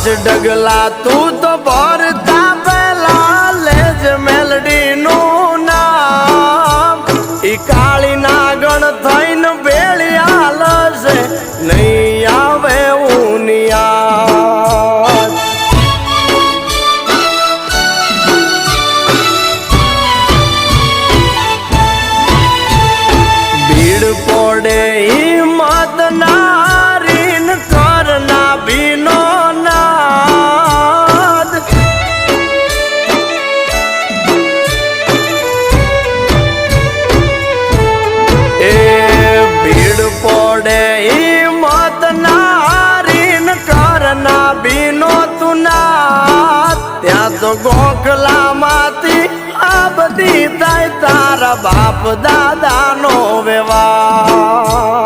ડગલા તું તો ભરતા પેલા લેજ મેલડી નું નામ ઈ કાળી નાગણ થઈને બેળી હાલશે નહીં આવે ઉનિયા ભીડ પડે હિંમત નારીન કરના ભીનો નાદ એ ભીડ પડે હિંમત નારીન કરના ભીનો તું નાદ ત્યાં તો ગોખલામાંથી આ બધી થાય તારા બાપ દાદાનો વ્યવહાર